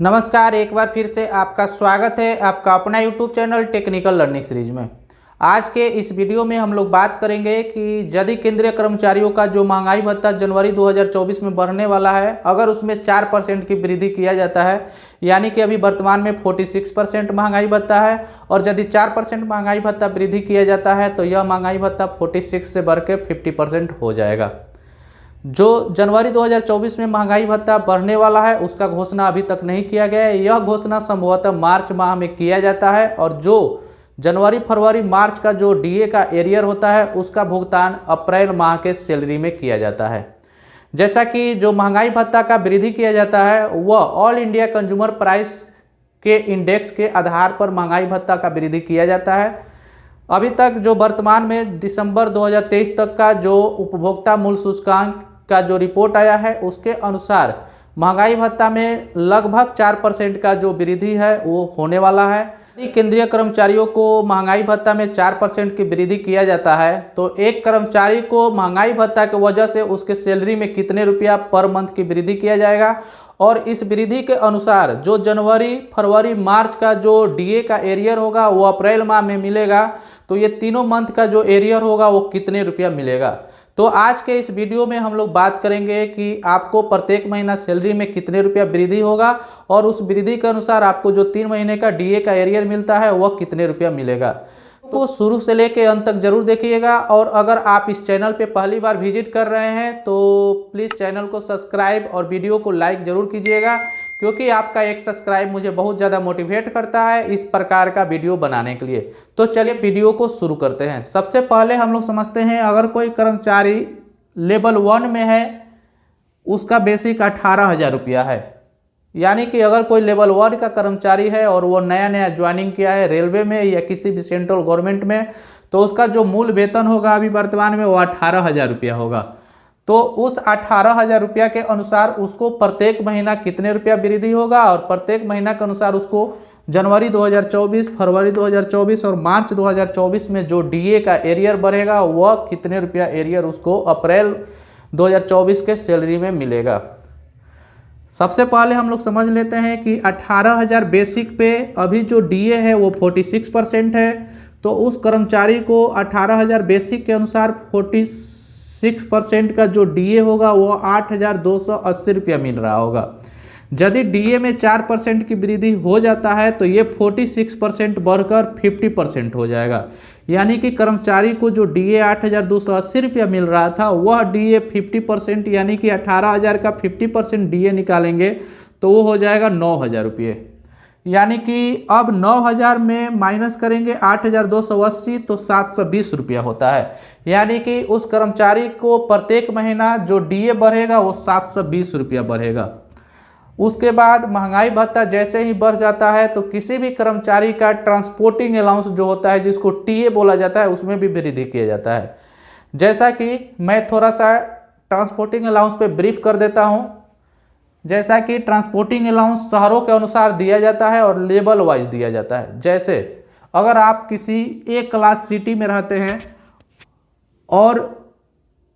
नमस्कार, एक बार फिर से आपका स्वागत है आपका अपना YouTube channel technical learning series में। आज के इस वीडियो में हम लोग बात करेंगे कि यदि केंद्रीय कर्मचारियों का जो महंगाई भत्ता जनवरी 2024 में बढ़ने वाला है, अगर उसमें 4% की वृद्धि किया जाता है, यानी कि अभी वर्तमान में 46% महंगाई भत्ता है, और यदि 4% महंगाई भत्ता वृद्धि किया जाता है तो यह महंगाई भत्ता 46 से बढ़ के 50% हो जाएगा। जो जनवरी 2024 में महंगाई भत्ता बढ़ने वाला है उसका घोषणा अभी तक नहीं किया गया है। यह घोषणा संभवतः मार्च माह में किया जाता है, और जो जनवरी फरवरी मार्च का जो डीए का एरियर होता है उसका भुगतान अप्रैल माह के सैलरी में किया जाता है। जैसा कि जो महंगाई भत्ता का वृद्धि किया जाता है वह ऑल इंडिया कंज्यूमर प्राइस के इंडेक्स के आधार पर महंगाई भत्ता का वृद्धि किया जाता है। अभी तक जो वर्तमान में दिसंबर 2023 तक का जो उपभोक्ता मूल्य सूचकांक का जो रिपोर्ट आया है उसके अनुसार महंगाई भत्ता में लगभग 4% का जो वृद्धि है वो होने वाला है। यदि केंद्रीय कर्मचारियों को महंगाई भत्ता में 4% की वृद्धि किया जाता है तो एक कर्मचारी को महंगाई भत्ता की वजह से उसके सैलरी में कितने रुपया पर मंथ की वृद्धि किया जाएगा, और इस वृद्धि के अनुसार जो जनवरी फरवरी मार्च का जो डीए का एरियर होगा वो अप्रैल माह में मिलेगा, तो ये तीनों मंथ का जो एरियर होगा वो कितने रुपया मिलेगा। तो आज के इस वीडियो में हम लोग बात करेंगे कि आपको प्रत्येक महीना सैलरी में कितने रुपया वृद्धि होगा, और उस वृद्धि के अनुसार आपको जो 3 महीने का डीए का एरियर मिलता है वह कितने रुपया मिलेगा। तो शुरू से लेके अंत तक जरूर देखिएगा, और अगर आप इस चैनल पे पहली बार विजिट कर रहे हैं तो प्लीज़ चैनल को सब्सक्राइब और वीडियो को लाइक ज़रूर कीजिएगा, क्योंकि आपका एक सब्सक्राइब मुझे बहुत ज़्यादा मोटिवेट करता है इस प्रकार का वीडियो बनाने के लिए। तो चलिए वीडियो को शुरू करते हैं। सबसे पहले हम लोग समझते हैं, अगर कोई कर्मचारी लेवल 1 में है उसका बेसिक 18,000 रुपया है। यानी कि अगर कोई लेवल 1 का कर्मचारी है और वो नया नया ज्वाइनिंग किया है रेलवे में या किसी भी सेंट्रल गवर्नमेंट में, तो उसका जो मूल वेतन होगा अभी वर्तमान में वो 18,000 रुपया होगा। तो उस 18,000 रुपया के अनुसार उसको प्रत्येक महीना कितने रुपया वृद्धि होगा, और प्रत्येक महीना के अनुसार उसको जनवरी 2024, फरवरी 2024 और मार्च 2024 में जो डीए का एरियर बढ़ेगा वह कितने रुपया एरियर उसको अप्रैल 2024 के सैलरी में मिलेगा। सबसे पहले हम लोग समझ लेते हैं कि 18,000 बेसिक पे अभी जो डीए है वो 46% है, तो उस कर्मचारी को 18,000 बेसिक के अनुसार 46% का जो डीए होगा वो 8,280 रुपया मिल रहा होगा। यदि डीए में 4% की वृद्धि हो जाता है तो ये 46% बढ़कर 50% हो जाएगा। यानी कि कर्मचारी को जो डीए 8,280 रुपया मिल रहा था वह डीए 50% यानी कि 18,000 का 50% डीए निकालेंगे तो वो हो जाएगा 9,000 रुपये। यानी कि अब 9,000 में माइनस करेंगे 8,280 तो 720 रुपया होता है। यानी कि उस कर्मचारी को प्रत्येक महीना जो डीए बढ़ेगा वो 720 रुपया बढ़ेगा। उसके बाद महंगाई भत्ता जैसे ही बढ़ जाता है तो किसी भी कर्मचारी का ट्रांसपोर्टिंग अलाउंस जो होता है जिसको टीए बोला जाता है उसमें भी वृद्धि किया जाता है। जैसा कि मैं थोड़ा सा ट्रांसपोर्टिंग अलाउंस पे ब्रीफ कर देता हूँ। जैसा कि ट्रांसपोर्टिंग अलाउंस शहरों के अनुसार दिया जाता है और लेवल वाइज दिया जाता है। जैसे अगर आप किसी एक क्लास सिटी में रहते हैं और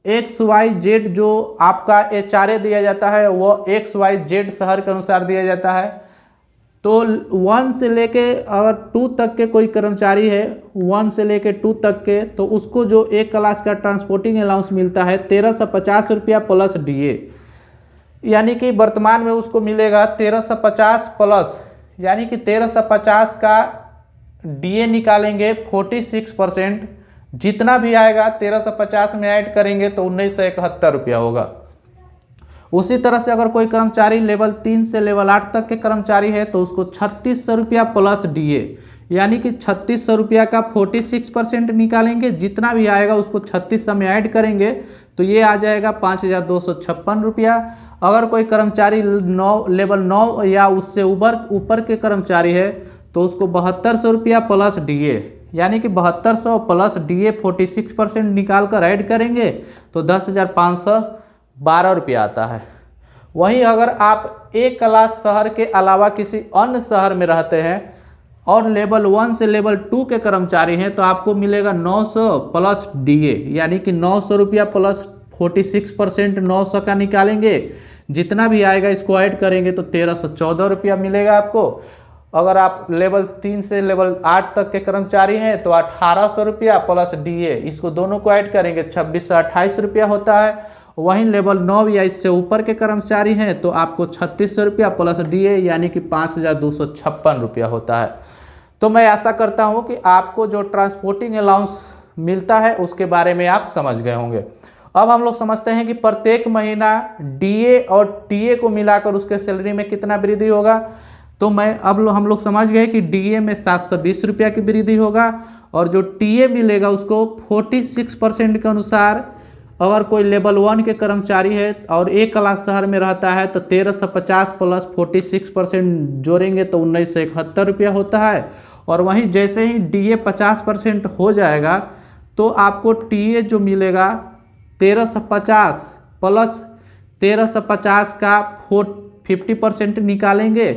XYZ जो आपका HRA दिया जाता है वो XYZ शहर के अनुसार दिया जाता है, तो 1 से लेके अगर 2 तक के कोई कर्मचारी है 1 से लेके 2 तक के, तो उसको जो एक क्लास का ट्रांसपोर्टिंग अलाउंस मिलता है 1,350 रुपया प्लस डीए। यानी कि वर्तमान में उसको मिलेगा 1,350 प्लस, यानी कि 1,350 का डीए निकालेंगे 46%, जितना भी आएगा 1,350 में ऐड करेंगे तो 1,971 रुपया होगा। उसी तरह से अगर कोई कर्मचारी लेवल 3 से लेवल 8 तक के कर्मचारी है तो उसको 3,600 रुपया प्लस डीए, यानी कि 3,600 रुपया का 46% निकालेंगे, जितना भी आएगा उसको 3,600 में ऐड करेंगे तो ये आ जाएगा 5,256 रुपया। अगर कोई कर्मचारी लेवल 9 या उससे ऊपर के कर्मचारी है तो उसको 7,200 रुपया प्लस डीए, यानी कि 7,200 प्लस डीए 46% निकाल कर ऐड करेंगे तो 10,512 रुपया आता है। वहीं अगर आप एक क्लास शहर के अलावा किसी अन्य शहर में रहते हैं और लेवल 1 से लेवल 2 के कर्मचारी हैं तो आपको मिलेगा 900 प्लस डीए, यानी कि 900 रुपया प्लस 46% 900 का निकालेंगे, जितना भी आएगा इसको ऐड करेंगे तो 1314 रुपया मिलेगा आपको। अगर आप लेवल 3 से लेवल 8 तक के कर्मचारी हैं तो 1800 रुपया प्लस डीए, इसको दोनों को ऐड करेंगे 2628 रुपया होता है। वहीं लेवल 9 या इससे ऊपर के कर्मचारी हैं तो आपको 3600 रुपया प्लस डीए यानी कि 5256 रुपया होता है। तो मैं आशा करता हूं कि आपको जो ट्रांसपोर्टिंग अलाउंस मिलता है उसके बारे में आप समझ गए होंगे। अब हम लोग समझते हैं कि प्रत्येक महीना डीए और टीए को मिलाकर उसके सैलरी में कितना वृद्धि होगा। तो हम लोग समझ गए कि डीए में 720 रुपया की वृद्धि होगा और जो टीए मिलेगा उसको 46% के अनुसार, अगर कोई लेवल 1 के कर्मचारी है और एक क्लास शहर में रहता है तो 1350 प्लस 46% जोड़ेंगे तो 1971 रुपया होता है। और वहीं जैसे ही डीए 50% हो जाएगा तो आपको टीए जो मिलेगा 1350 प्लस 1350 का 50% निकालेंगे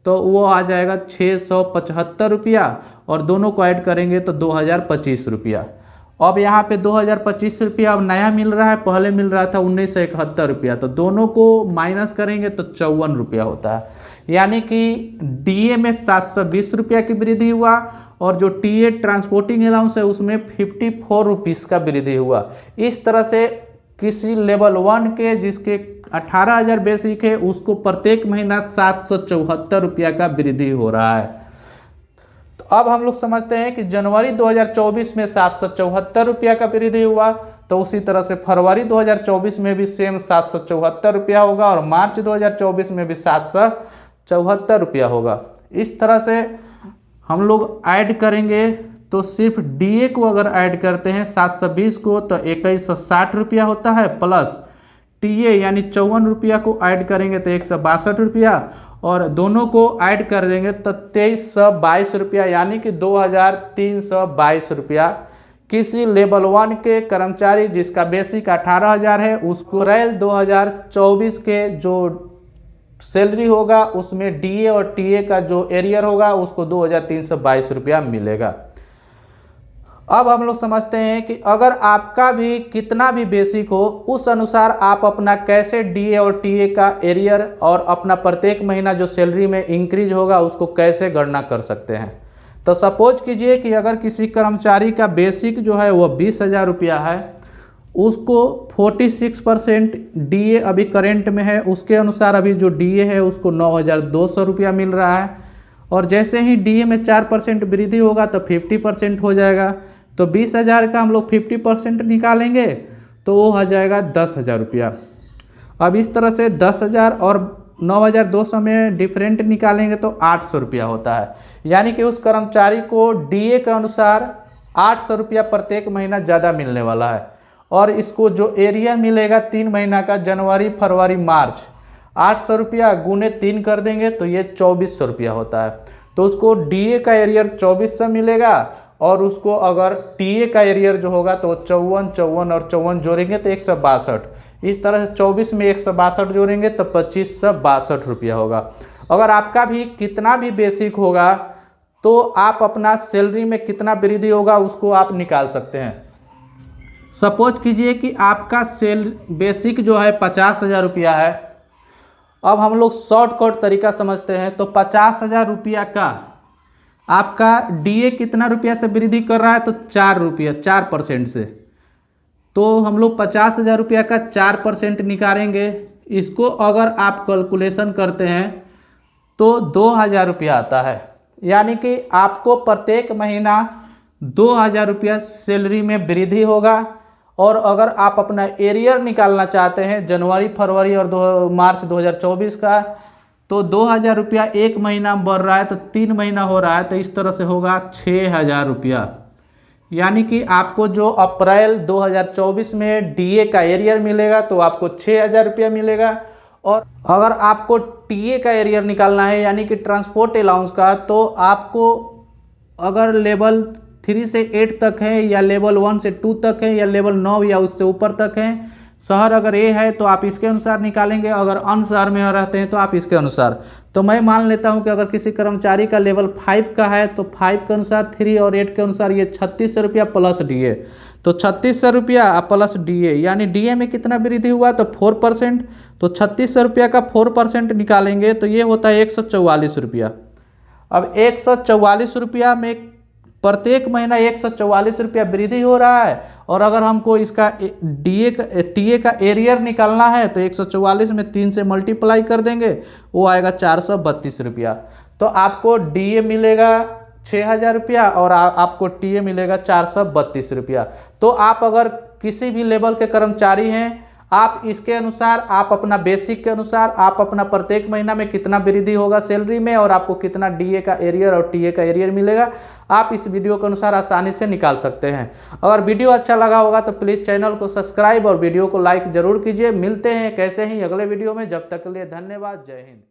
तो वो आ जाएगा 675 रुपया और दोनों को ऐड करेंगे तो 2025 रुपया। अब यहाँ पे 2025 रुपया अब नया मिल रहा है, पहले मिल रहा था 1971 रुपया, तो दोनों को माइनस करेंगे तो 54 रुपया होता है। यानी कि डीए में 720 रुपया की वृद्धि हुआ और जो टीए ट्रांसपोर्टिंग अलाउंस है उसमें 54 रुपीज़ का वृद्धि हुआ। इस तरह से किसी लेवल 1 के जिसके 18,000 बेसिक है उसको प्रत्येक महीना 774 रुपया का वृद्धि हो रहा है। तो अब हम लोग समझते हैं कि जनवरी 2024 में 774 रुपया का वृद्धि हुआ, तो उसी तरह से फरवरी 2024 में भी सेम 774 रुपया होगा और मार्च 2024 में भी 774 रुपया होगा। इस तरह से हम लोग ऐड करेंगे तो सिर्फ डीए को अगर ऐड करते हैं 720 को तो 2160 रुपया होता है, प्लस टीए यानी 54 रुपया को ऐड करेंगे तो 162 रुपया और दोनों को ऐड कर देंगे तो 2322 रुपया यानी कि 2322 रुपया किसी लेवल 1 के कर्मचारी जिसका बेसिक 18,000 है उसको अप्रैल 2024 के जो सैलरी होगा उसमें डीए और टीए का जो एरियर होगा उसको 2322 रुपया मिलेगा। अब हम लोग समझते हैं कि अगर आपका भी कितना भी बेसिक हो उस अनुसार आप अपना कैसे डीए और टीए का एरियर और अपना प्रत्येक महीना जो सैलरी में इंक्रीज होगा उसको कैसे गणना कर सकते हैं। तो सपोज कीजिए कि अगर किसी कर्मचारी का बेसिक जो है वो 20,000 रुपया है, उसको 46% डीए अभी करेंट में है, उसके अनुसार अभी जो डीए है उसको 9,200 रुपया मिल रहा है और जैसे ही डीए में 4% वृद्धि होगा तो 50% हो जाएगा। तो 20,000 का हम लोग 50% निकालेंगे तो वो हो जाएगा 10,000 रुपया। अब इस तरह से 10,000 और 9,200 में डिफरेंट निकालेंगे तो 800 रुपया होता है। यानी कि उस कर्मचारी को डीए के अनुसार 800 रुपया प्रत्येक महीना ज़्यादा मिलने वाला है और इसको जो एरियर मिलेगा 3 महीना का जनवरी फरवरी मार्च 800 रुपया गुने 3 कर देंगे तो ये 2400 रुपया होता है। तो उसको डीए का एरियर 2400 मिलेगा और उसको अगर टीए का एरियर जो होगा तो 54, 54 और 54 जोड़ेंगे तो 162। इस तरह से 24 में 162 जोड़ेंगे तो 2562 रुपया होगा। अगर आपका भी कितना भी बेसिक होगा तो आप अपना सैलरी में कितना वृद्धि होगा उसको आप निकाल सकते हैं। सपोज कीजिए कि आपका बेसिक जो है 50,000 रुपया है। अब हम लोग शॉर्टकट तरीका समझते हैं तो 50,000 रुपया का आपका डीए कितना रुपया से वृद्धि कर रहा है तो 4 रुपया 4% से। तो हम लोग 50,000 रुपया का 4% निकालेंगे। इसको अगर आप कैलकुलेशन करते हैं तो 2,000 रुपया आता है। यानी कि आपको प्रत्येक महीना 2,000 रुपया सैलरी में वृद्धि होगा। और अगर आप अपना एरियर निकालना चाहते हैं जनवरी फरवरी और मार्च 2024 का तो 2,000 रुपया एक महीना में बढ़ रहा है तो 3 महीना हो रहा है तो इस तरह से होगा 6,000 रुपया। यानी कि आपको जो अप्रैल 2024 में डीए का एरियर मिलेगा तो आपको 6,000 रुपया मिलेगा। और अगर आपको टीए का एरियर निकालना है यानी कि ट्रांसपोर्ट अलाउंस का तो आपको अगर लेवल 3 से 8 तक है या लेवल 1 से 2 तक है या लेवल 9 या उससे ऊपर तक है, शहर अगर ए है तो आप इसके अनुसार निकालेंगे, अगर अन्य शहर में रहते हैं तो आप इसके अनुसार। तो मैं मान लेता हूं कि अगर किसी कर्मचारी का लेवल 5 का है तो 5 के अनुसार 3 और 8 के अनुसार ये 3600 रुपया प्लस डीए। तो 3600 रुपया प्लस डीए, यानी डीए में कितना वृद्धि हुआ तो 4%। तो 3600 रुपया का 4% निकालेंगे तो ये होता है 144 रुपया। अब 144 रुपया में प्रत्येक महीना 144 रुपया वृद्धि हो रहा है, और अगर हमको इसका टीए का एरियर निकालना है तो 144 में 3 से मल्टीप्लाई कर देंगे, वो आएगा 432 रुपया। तो आपको डीए मिलेगा 6000 रुपया और आपको टीए मिलेगा 432 रुपया। तो आप अगर किसी भी लेवल के कर्मचारी हैं, आप इसके अनुसार, आप अपना बेसिक के अनुसार, आप अपना प्रत्येक महीना में कितना वृद्धि होगा सैलरी में और आपको कितना डीए का एरियर और टीए का एरियर मिलेगा, आप इस वीडियो के अनुसार आसानी से निकाल सकते हैं। अगर वीडियो अच्छा लगा होगा तो प्लीज़ चैनल को सब्सक्राइब और वीडियो को लाइक जरूर कीजिए। मिलते हैं कैसे ही अगले वीडियो में, जब तक के लिए धन्यवाद। जय हिंद।